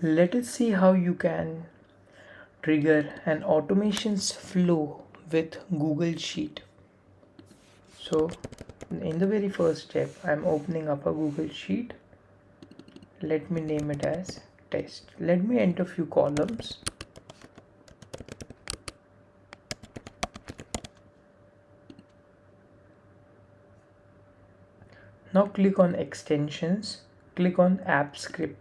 Let us see how you can trigger an automations flow with Google Sheet. So in the very first step, I'm opening up a Google Sheet. Let me name it as test. Let me enter few columns. Now click on extensions, click on app script.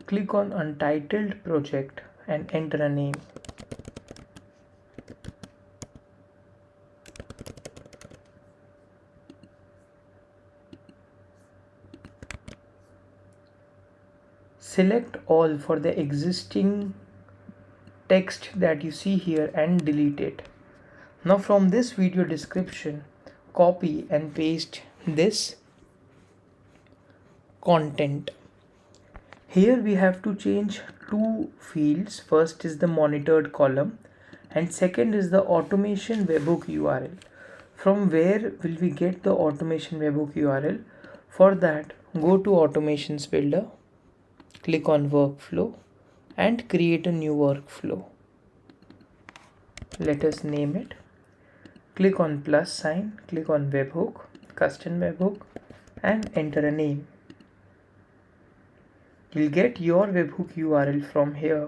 Click on untitled project and enter a name. Select all for the existing text that you see here and delete it. Now from this video description, copy and paste this content. Here we have to change two fields. First is the monitored column and second is the automation webhook URL. From where will we get the automation webhook URL? For that, go to automations builder, click on workflow and create a new workflow. Let us name it. Click on plus sign, click on webhook, custom webhook and enter a name. You'll get your webhook URL from here.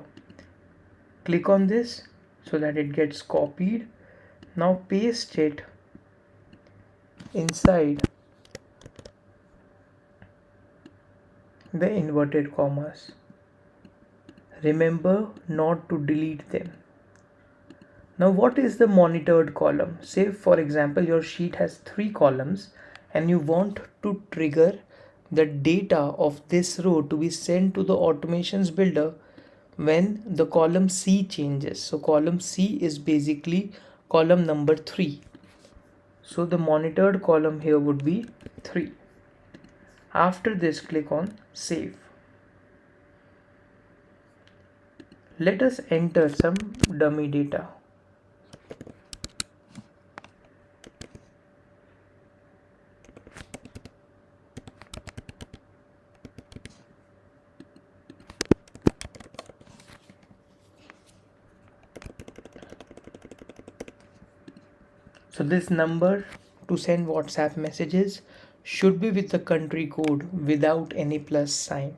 Click on this so that it gets copied. Now paste it inside the inverted commas. Remember not to delete them. Now what is the monitored column? Say for example your sheet has 3 columns and you want to trigger the data of this row to be sent to the automations builder when the column C changes. So column C is basically column number 3. So the monitored column here would be 3. After this, click on save. Let us enter some dummy data. So this number to send WhatsApp messages should be with the country code without any plus sign.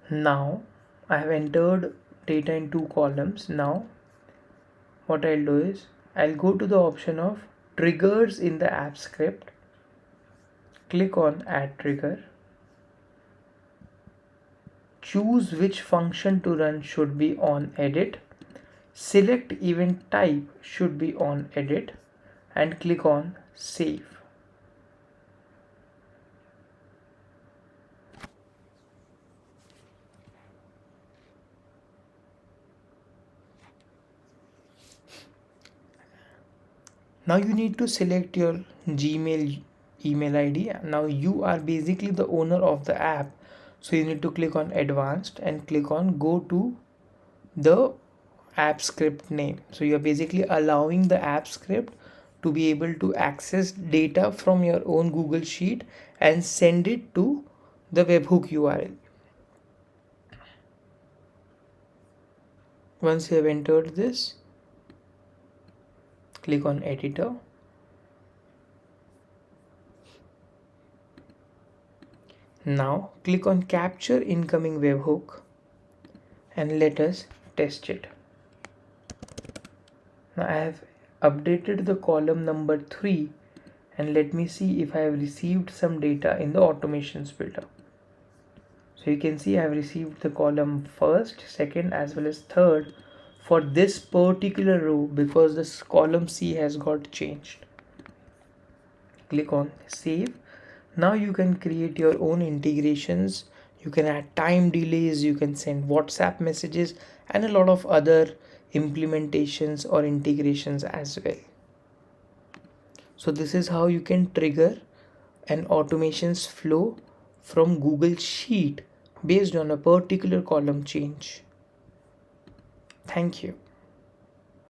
Now I have entered data in 2 columns. Now what I'll do is I'll go to the option of triggers in the app script. Click on add trigger. Choose which function to run should be on edit. Select event type should be on edit and click on save. Now you need to select your Gmail email ID. Now you are basically the owner of the app. So you need to click on advanced and click on go to the app script name. So you're basically allowing the app script to be able to access data from your own Google Sheet and send it to the webhook URL. Once you have entered this, click on editor. Now click on capture incoming webhook and let us test it. Now I have updated the column number 3 and let me see if I have received some data in the automations builder. So you can see I have received the column first, second as well as third for this particular row because this column C has got changed. Click on save. Now you can create your own integrations. You can add time delays, you can send WhatsApp messages and a lot of other implementations or integrations as well. So this is how you can trigger an automations flow from Google Sheet based on a particular column change. Thank you.